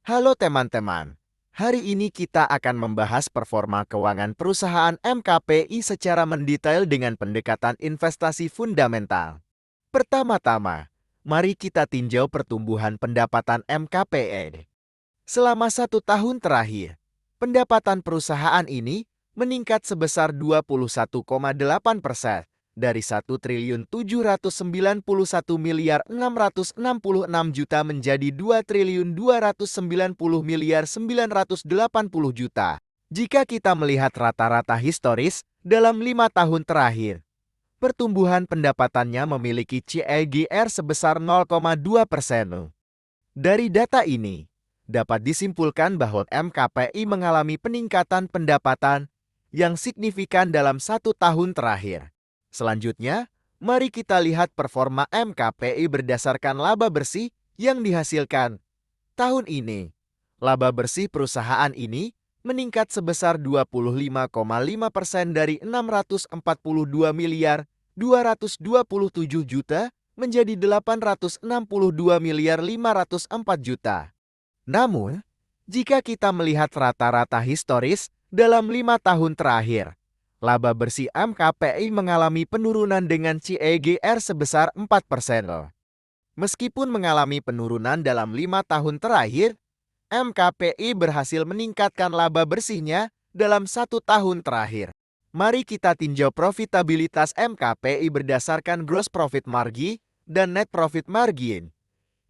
Halo teman-teman, hari ini kita akan membahas performa keuangan perusahaan MKPI secara mendetail dengan pendekatan investasi fundamental. Pertama-tama, mari kita tinjau pertumbuhan pendapatan MKPI. Selama 1 tahun terakhir, pendapatan perusahaan ini meningkat sebesar 21,8% dari 1.791.666 menjadi 2.290.980 Jika kita melihat rata-rata historis dalam 5 tahun terakhir, pertumbuhan pendapatannya memiliki CAGR sebesar 0,2%. Dari data ini, dapat disimpulkan bahwa MKPI mengalami peningkatan pendapatan yang signifikan dalam 1 tahun terakhir. Selanjutnya, mari kita lihat performa MKPI berdasarkan laba bersih yang dihasilkan. Tahun ini, laba bersih perusahaan ini meningkat sebesar 25,5% dari 642 miliar 227 juta menjadi 862 miliar 504 juta. Namun, jika kita melihat rata-rata historis dalam 5 tahun terakhir, laba bersih MKPI mengalami penurunan dengan CAGR sebesar 4%. Meskipun mengalami penurunan dalam 5 tahun terakhir, MKPI berhasil meningkatkan laba bersihnya dalam 1 tahun terakhir. Mari kita tinjau profitabilitas MKPI berdasarkan gross profit margin dan net profit margin.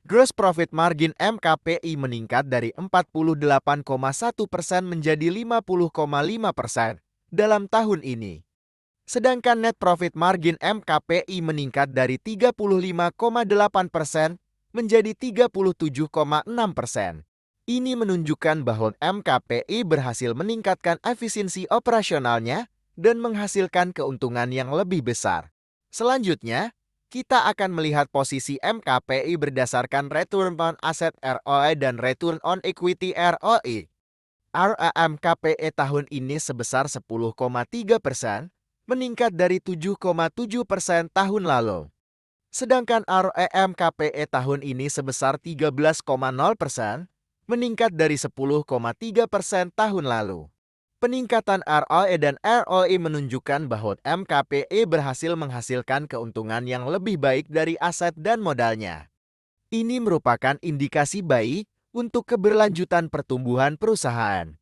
Gross profit margin MKPI meningkat dari 48,1% menjadi 50,5% dalam tahun ini. Sedangkan net profit margin MKPI meningkat dari 35,8% menjadi 37,6%. Ini menunjukkan bahwa MKPI berhasil meningkatkan efisiensi operasionalnya dan menghasilkan keuntungan yang lebih besar. Selanjutnya, kita akan melihat posisi MKPI berdasarkan Return on Asset ROE dan Return on Equity ROE. ROE MKPI tahun ini sebesar 10,3%, meningkat dari 7,7% tahun lalu. Sedangkan ROE MKPI tahun ini sebesar 13,0%, meningkat dari 10,3% tahun lalu. Peningkatan ROE dan ROE menunjukkan bahwa MKPI berhasil menghasilkan keuntungan yang lebih baik dari aset dan modalnya. Ini merupakan indikasi baik untuk keberlanjutan pertumbuhan perusahaan.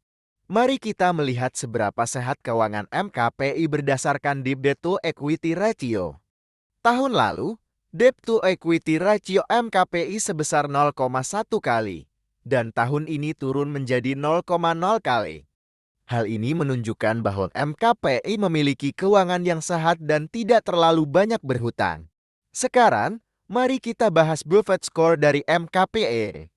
Mari kita melihat seberapa sehat keuangan MKPI berdasarkan debt to equity ratio. Tahun lalu, debt to equity ratio MKPI sebesar 0,1 kali, dan tahun ini turun menjadi 0,0 kali. Hal ini menunjukkan bahwa MKPI memiliki keuangan yang sehat dan tidak terlalu banyak berhutang. Sekarang, mari kita bahas Buffett Score dari MKPI.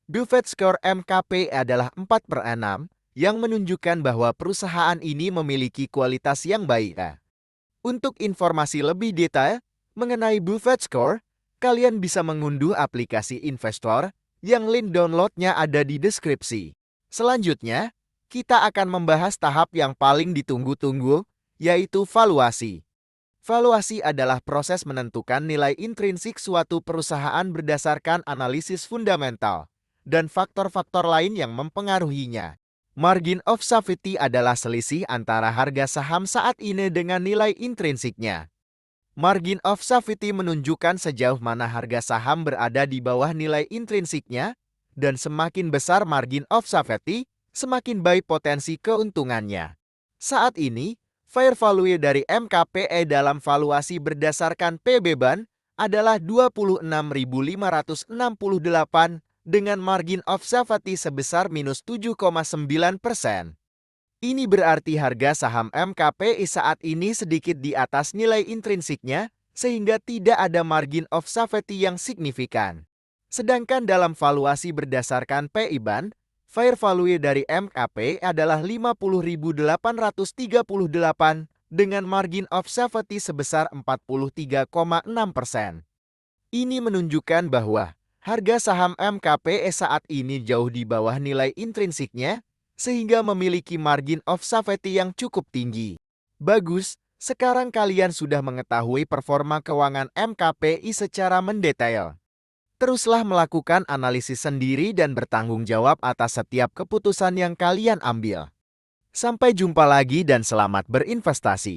Buffett Score MKPI adalah 4/6 yang menunjukkan bahwa perusahaan ini memiliki kualitas yang baik. Untuk informasi lebih detail mengenai Buffett Score, kalian bisa mengunduh aplikasi investor yang link downloadnya ada di deskripsi. Selanjutnya, kita akan membahas tahap yang paling ditunggu-tunggu, yaitu valuasi. Valuasi adalah proses menentukan nilai intrinsik suatu perusahaan berdasarkan analisis fundamental dan faktor-faktor lain yang mempengaruhinya. Margin of safety adalah selisih antara harga saham saat ini dengan nilai intrinsiknya. Margin of safety menunjukkan sejauh mana harga saham berada di bawah nilai intrinsiknya, dan semakin besar margin of safety, semakin baik potensi keuntungannya. Saat ini, fair value dari MKPI dalam valuasi berdasarkan PB/BAN adalah 26.568 dengan margin of safety sebesar minus 7,9%. Ini berarti harga saham MKPI saat ini sedikit di atas nilai intrinsiknya, sehingga tidak ada margin of safety yang signifikan. Sedangkan dalam valuasi berdasarkan PI/BAN, fair value dari MKPI adalah 50.838 dengan margin of safety sebesar 43,6%. Ini menunjukkan bahwa harga saham MKPI saat ini jauh di bawah nilai intrinsiknya, sehingga memiliki margin of safety yang cukup tinggi. Bagus, sekarang kalian sudah mengetahui performa keuangan MKPI secara mendetail. Teruslah melakukan analisis sendiri dan bertanggung jawab atas setiap keputusan yang kalian ambil. Sampai jumpa lagi dan selamat berinvestasi.